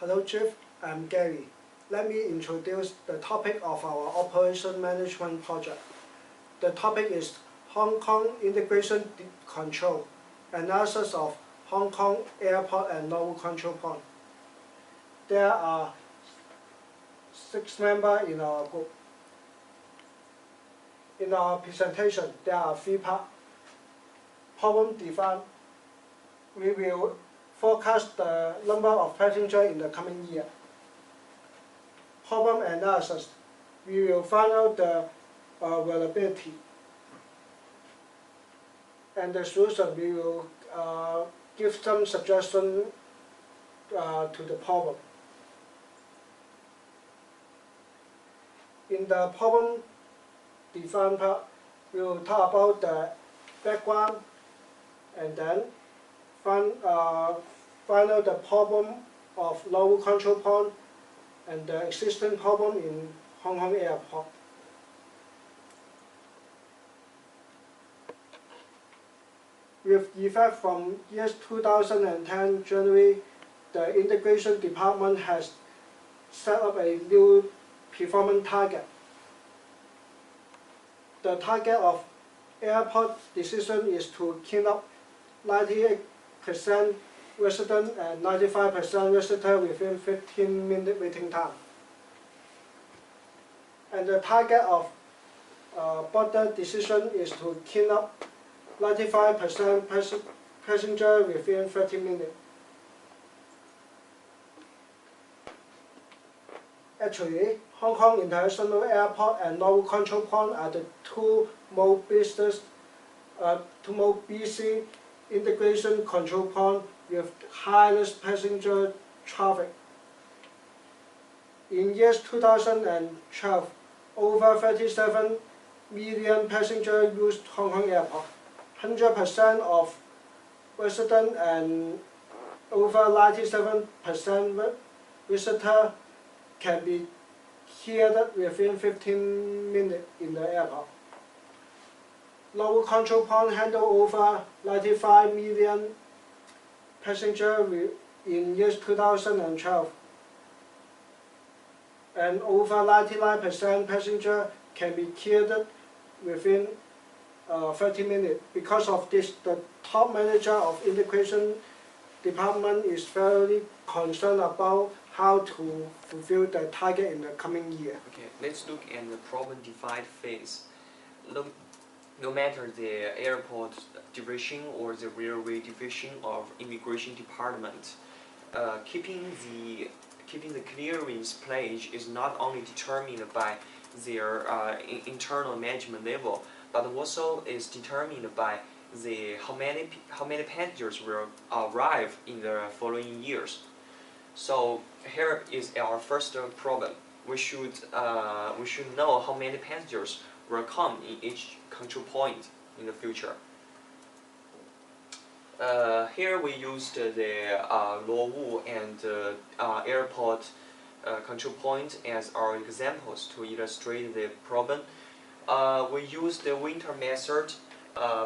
Hello Chief, I'm Gary. Let me introduce the topic of our Operation Management Project. The topic is Hong Kong Integration Control, analysis of Hong Kong Airport and Local Control Point. There are 6 members in our group. In our presentation, there are 3 parts. Problem define. We will forecast the number of passengers in the coming year. Problem analysis. We will find out the variability. And the solution, we will give some suggestion to the problem. In the problem define part, we will talk about the background and then find out the problem of local control point and the existing problem in Hong Kong Airport. With effect from year 2010 January, the Integration Department has set up a new performance target. The target of airport decision is to clean up 98% resident and 95% visitor within 15-minute waiting time. And the target of border decision is to clean up 95% passenger within 30 minutes. Actually, Hong Kong International Airport and Local Control Point are the two most busy integration control points with highest passenger traffic. In year 2012, over 37 million passengers used Hong Kong Airport. 100% of residents and over 97% visitor can be cleared within 15 minutes in the airport. Local control point handle over 95 million passengers in year 2012, and over 99% passengers can be cleared within 30 minutes. Because of this, the top manager of Integration Department is very concerned about how to fulfill the target in the coming year. Okay, let's look at the problem defined phase. No matter the airport division or the railway division of Immigration Department, keeping the clearance pledge is not only determined by their internal management level, but also is determined by how many passengers will arrive in the following years. So here is our first problem. We should know how many passengers will come in each control point in the future. Here we used the Luowu and airport control point as our examples to illustrate the problem. We used the winter method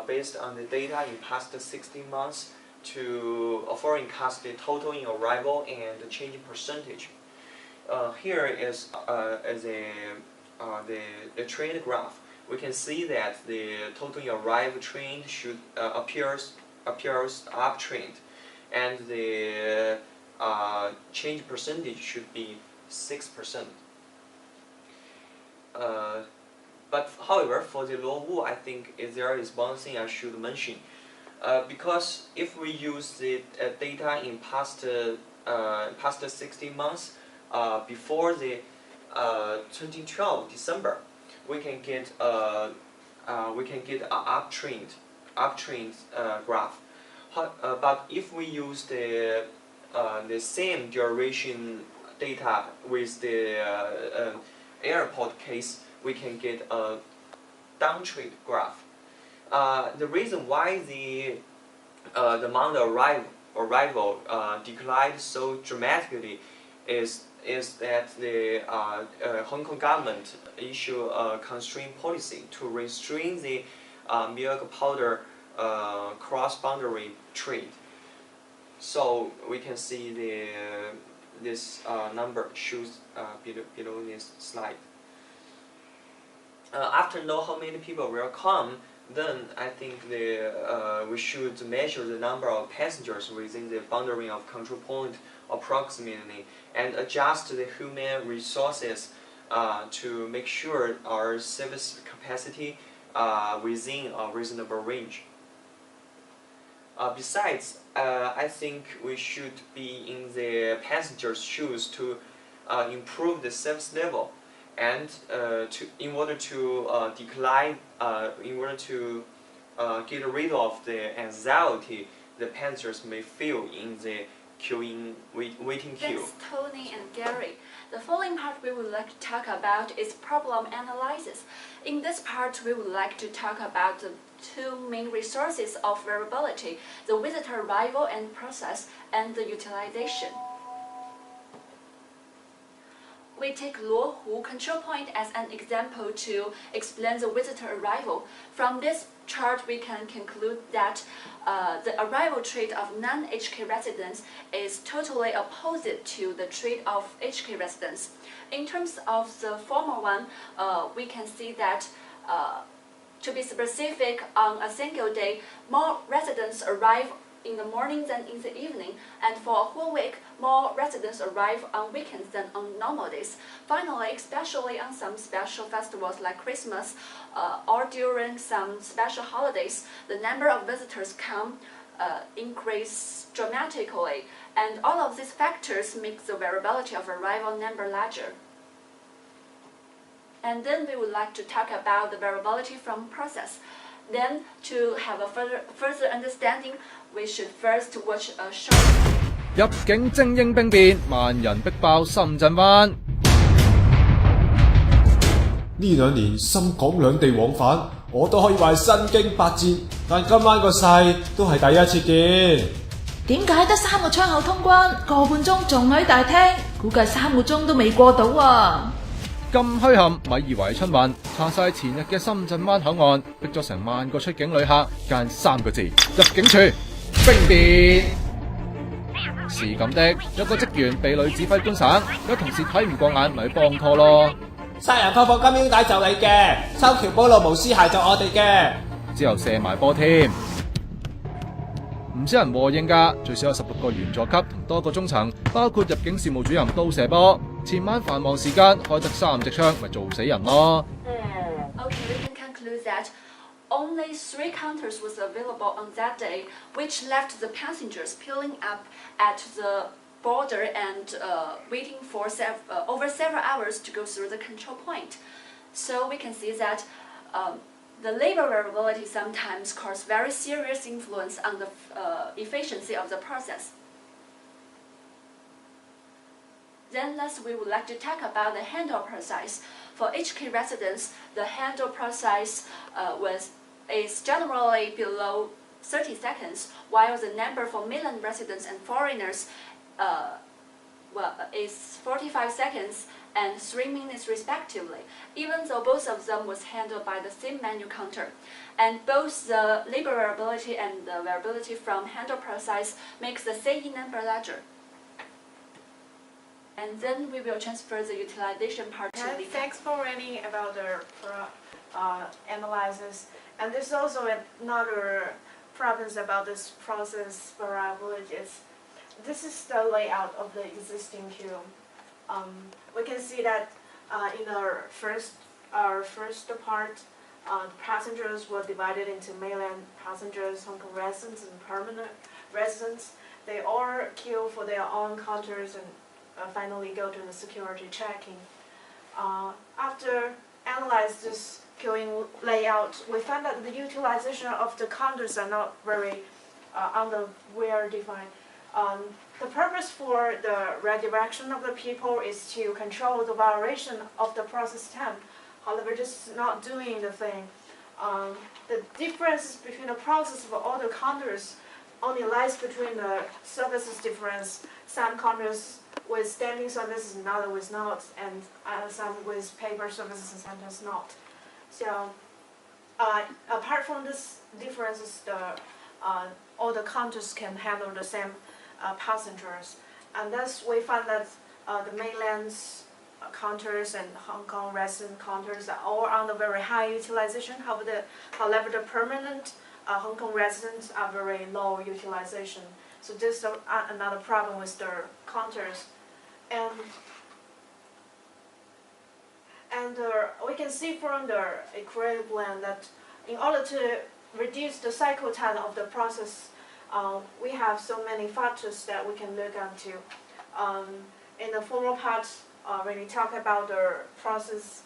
based on the data in past 16 months to forecast the total in arrival and the changing percentage. Here is the trend graph. We can see that the total in arrival trend should appears uptrend, and the change percentage should be 6%. But however, for the Luowu, I think there is one thing I should mention. Because if we use the data in past 16 months, before the 2012 December, we can get an uptrend graph. But if we use the same duration data with the airport case, we can get a downtrend graph. The reason why the amount of arrival declined so dramatically is that the Hong Kong government issued a constraint policy to restrain the milk powder cross-boundary trade. So we can see this number shows below this slide. After know how many people will come, then I think we should measure the number of passengers within the boundary of control point approximately and adjust the human resources to make sure our service capacity within a reasonable range. Besides, I think we should be in the passengers' shoes to improve the service level, and in order to get rid of the anxiety the passengers may feel in the waiting queue. Thanks, Tony and Gary. The following part we would like to talk about is problem analysis. In this part, we would like to talk about the two main resources of variability: the visitor arrival and process, and the utilization. We take Luohu control point as an example to explain the visitor arrival. From this chart, we can conclude that the arrival rate of non-HK residents is totally opposite to the rate of HK residents. In terms of the former one, we can see that to be specific, on a single day, more residents arrive in the morning than in the evening, and for a whole week, more residents arrive on weekends than on normal days. Finally, especially on some special festivals like Christmas or during some special holidays, the number of visitors come increase dramatically, and all of these factors make the variability of arrival number larger. And then we would like to talk about the variability from process. Then, to have a further understanding, we should first watch a short. 入境精英兵變，萬人逼爆深圳灣。呢2年深港兩地往返，我都可以話係身經百戰，但今晚個勢都係第一次見。點解得3個窗口通關，個半鐘仲喺大廳？估計3個鐘都未過到啊！咁墟冚，咪以為係春運，查晒前日嘅深圳灣口岸，逼咗成萬個出境旅客，間3個字：入境處兵變。是咁的，有個職員被女指揮官省，有同事睇唔過眼，咪幫拖咯。殺人放火金腰帶就你嘅，修橋補路無屍骸就我哋嘅。之後射埋波添，唔少人和應㗎，最少有16個員佐級同多個中層，包括入境事務主任都射波。前晚繁忙時間開得3隻槍，咪做死人咯。Okay, we can conclude that only 3 counters was available on that day, which left the passengers piling up at the border and waiting for over several hours to go through the control point. So we can see that the labor variability sometimes causes very serious influence on the efficiency of the process. Then last, we would like to talk about the handle process. For HK residents, the handle process is generally below 30 seconds, while the number for mainland residents and foreigners is 45 seconds and 3 minutes respectively, even though both of them was handled by the same manual counter. And both the labor variability and the variability from handle process makes the CE number larger. And then we will transfer the utilization part to Lita. Thanks for reading about the analysis. And there's also another problems about this process variability. This is the layout of the existing queue. We can see that in our first part, the passengers were divided into mainland passengers, Hong Kong residents, and permanent residents. They all queue for their own counters and finally go to the security checking. After analyze this queuing layout, we found that the utilization of the counters are not very well defined. The purpose for the redirection of the people is to control the variation of the process time. However, this is not doing the thing. The difference between the process of all the counters only lies between the services difference. Some counters with standing services and others with not, and some with paper services and sometimes not. So, apart from this differences, all the counters can handle the same passengers. And thus we found that the mainland's counters and Hong Kong resident counters are all on the very high utilization. However, the permanent Hong Kong residents are very low utilization. So this is another problem with the counters. And we can see from the equilibrium that in order to reduce the cycle time of the process, we have so many factors that we can look into. In the former part, when we talk about the process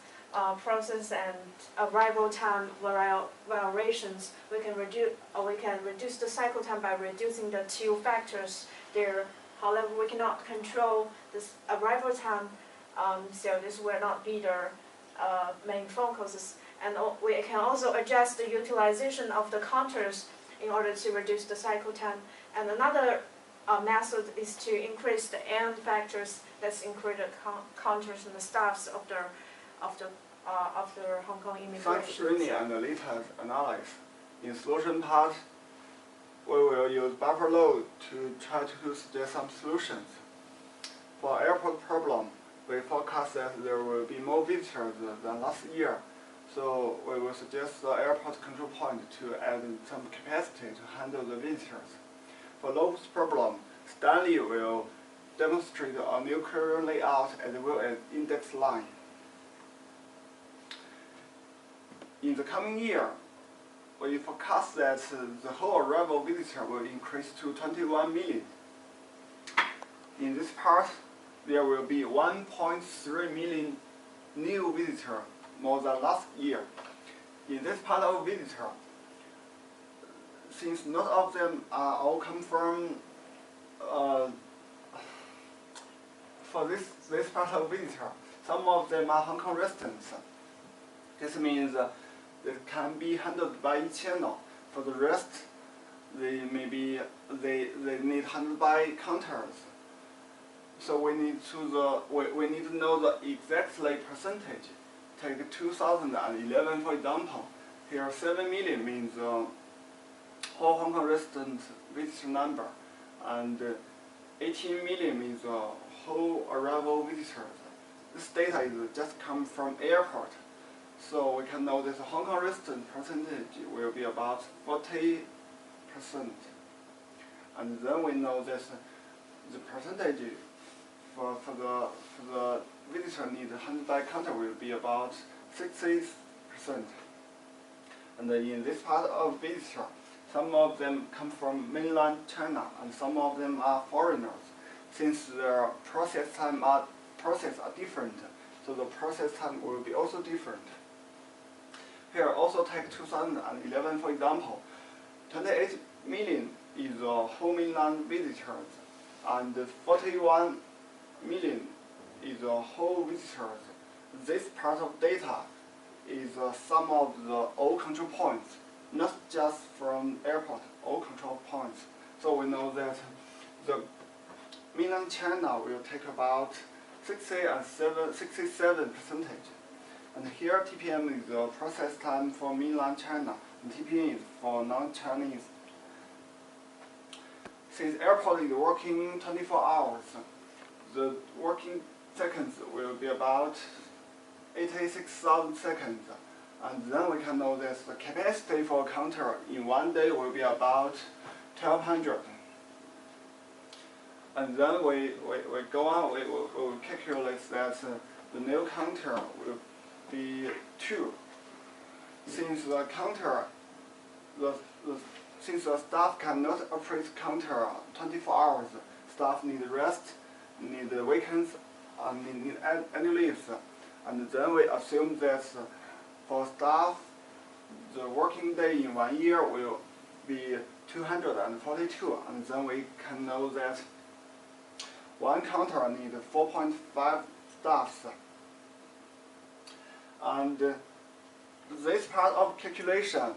and arrival time variations, we can reduce the cycle time by reducing the two factors there. However, we cannot control this arrival time, so this will not be the main focuses. And we can also adjust the utilization of the counters in order to reduce the cycle time. And another method is to increase the N factors. That's increase the counters and the staffs of the Hong Kong immigration. Thanks to Stanley and Lita's analysis, in solution part, we will use buffer load to try to suggest some solutions. For airport problem, we forecast that there will be more visitors than last year. So we will suggest the airport control point to add some capacity to handle the visitors. For loads problem, Stanley will demonstrate a new curve layout as well as index line. In the coming year, we forecast that the whole arrival visitor will increase to 21 million. In this part, there will be 1.3 million new visitors, more than last year. In this part of visitor, since not all of them are all come from for this part of visitor, some of them are Hong Kong residents. This means it can be handled by each channel. For the rest, they need handled by counters. So we need to know the exactly percentage. Take 2011 for example. Here 7 million means whole Hong Kong resident visitor number, and 18 million means whole arrival visitors. This data is just come from airport. So we can know that the Hong Kong resident percentage will be about 40%. And then we know that the percentage for the visitor need handled by counter will be about 60%. And in this part of visitor, some of them come from mainland China and some of them are foreigners. Since their process are different, so the process time will be also different. Here also take 2011 for example. 28 million is whole mainland visitors, and 41 million is whole visitors. This part of data is some of the all control points, not just from airport, all control points. So we know that the mainland China will take about 67%. And here TPM is the process time for mainland China, and TPM is for non-Chinese. Since airport is working 24 hours, the working seconds will be about 86,000 seconds. And then we can know that the capacity for a counter in one day will be about 1,200. And then we go on, we will calculate that the new counter will be 2. Since the counter, since the staff cannot operate counter 24 hours, staff need rest, need weekends, and need annual leaves. And then we assume that for staff, the working day in 1 year will be 242, and then we can know that one counter needs 4.5 staffs. And this part of calculation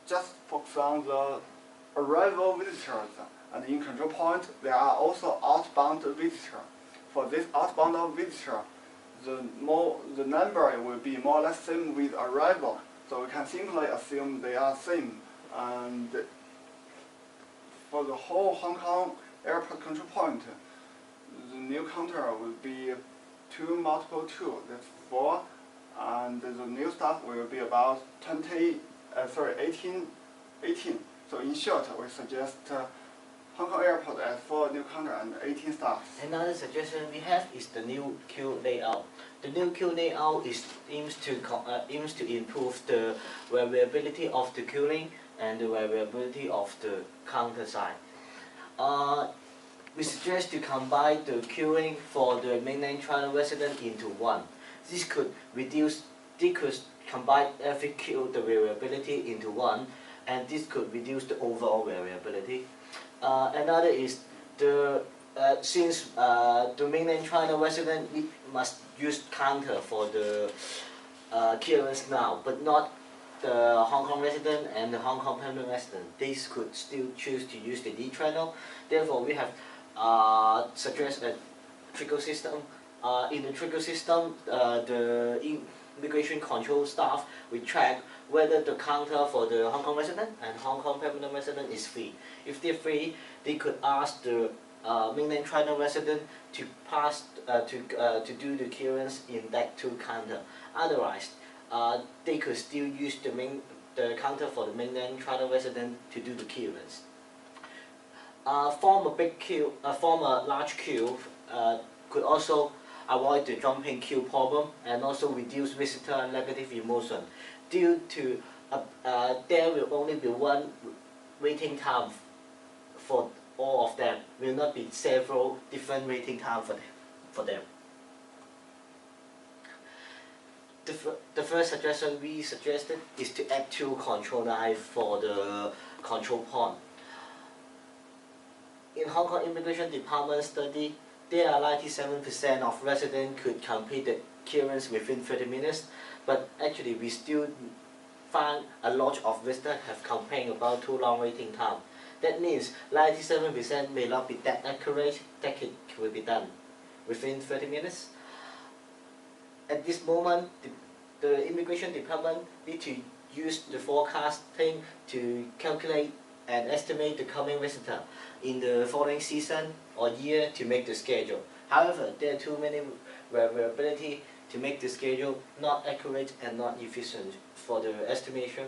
just focus on the arrival visitors, and in control point there are also outbound visitors. For this outbound visitor, the number will be more or less same with arrival. So we can simply assume they are same. And for the whole Hong Kong airport control point, the new counter will be 2 multiple 2, that's 4, and the new staff will be about 18. So in short, we suggest Hong Kong Airport as 4 new counter and 18 staff. Another suggestion we have is the new queue layout. The new queue layout aims to improve the variability of the queuing and the variability of the counter side. We suggest to combine the queuing for the mainland China resident into one. This could combine every queue the variability into one, and this could reduce the overall variability. Another is since the mainland China resident must use counter for the clearance now, but not the Hong Kong resident and the Hong Kong permanent resident. These could still choose to use the D channel. Therefore, we have suggested a trickle system. In the trickle system, the immigration control staff will check whether the counter for the Hong Kong resident and Hong Kong permanent resident is free. If they're free, they could ask the mainland China resident to pass to do the clearance in that 2 counter. Otherwise, they could still use the counter for the mainland China resident to do the clearance. Form a large queue could also avoid the jumping queue problem and also reduce visitor negative emotion. Due to there will only be one waiting time for all of them, will not be several different waiting time for them. The first suggestion we suggested is to add 2 control lines for the control point. In Hong Kong Immigration Department study, there are 97% of residents could complete the clearance within 30 minutes, but actually we still find a lot of visitors have complained about too long waiting time. That means 97% may not be that accurate that it will be done within 30 minutes. At this moment, the Immigration Department need to use the forecasting to calculate and estimate the coming visitor in the following season or year to make the schedule. However, there are too many variability to make the schedule not accurate and not efficient for the estimation.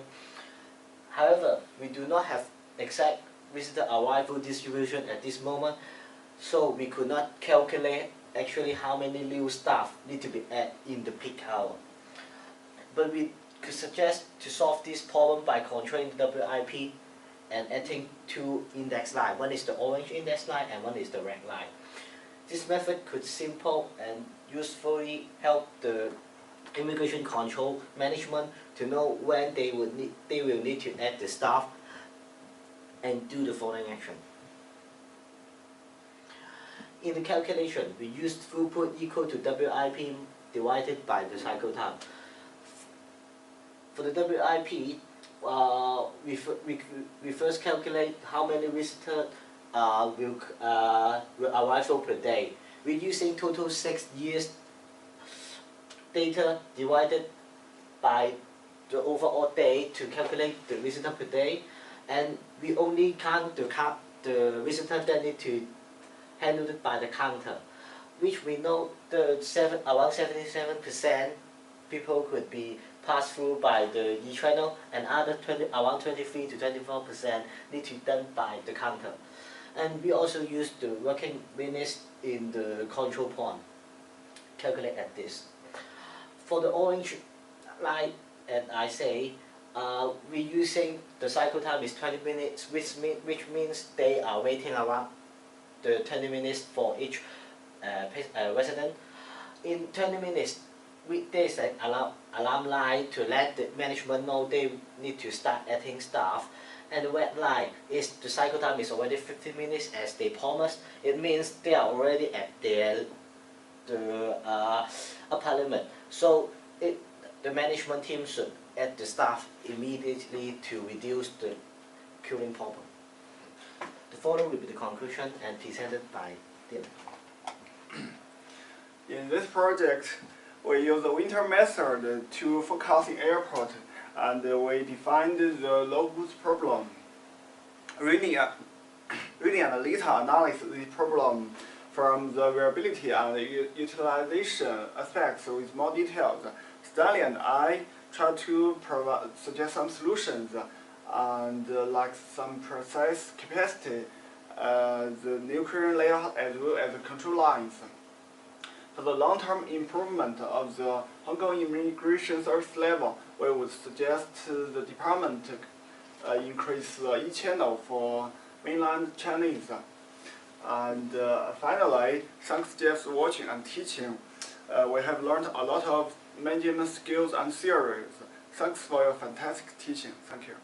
However, we do not have exact visitor arrival distribution at this moment, so we could not calculate actually how many new staff need to be added in the peak hour. But we could suggest to solve this problem by controlling the WIP and adding 2 index lines. One is the orange index line and one is the red line. This method could simple and usefully help the immigration control management to know when they will need to add the staff and do the following action. In the calculation, we used throughput equal to WIP divided by the cycle time. For the WIP, we first calculate how many visitors will arrive per day. We're using total 6 years data divided by the overall day to calculate the visitor per day, and we only count the visitors that need to handled by the counter, which we know around 77% people could be passed through by the e-channel, and around 23 to 24% need to be done by the counter. And we also use the working minutes in the control point, calculate at this. For the orange line, as I say, we're using the cycle time is 20 minutes, which means they are waiting around the 20 minutes for each resident. In 20 minutes, there is an alarm line to let the management know they need to start adding staff. And the red line is the cycle time is already 15 minutes as they promised. It means they are already at the upper limit. So the management team should add the staff immediately to reduce the queuing problem. The following will be the conclusion and presented by Dylan. In this project, we use the winter method to forecast the airport, and we defined the low boost problem. Reading and Lita analyzed the problem from the variability and the utilization aspects with more details, Stanley and I try to suggest some solutions and like some precise capacity, the nuclear layout as well as the control lines. For the long-term improvement of the Hong Kong immigration service level, we would suggest the department increase the e-channel for mainland Chinese. And finally, thanks Jeff's watching and teaching, we have learned a lot of management skills and theories. Thanks for your fantastic teaching. Thank you.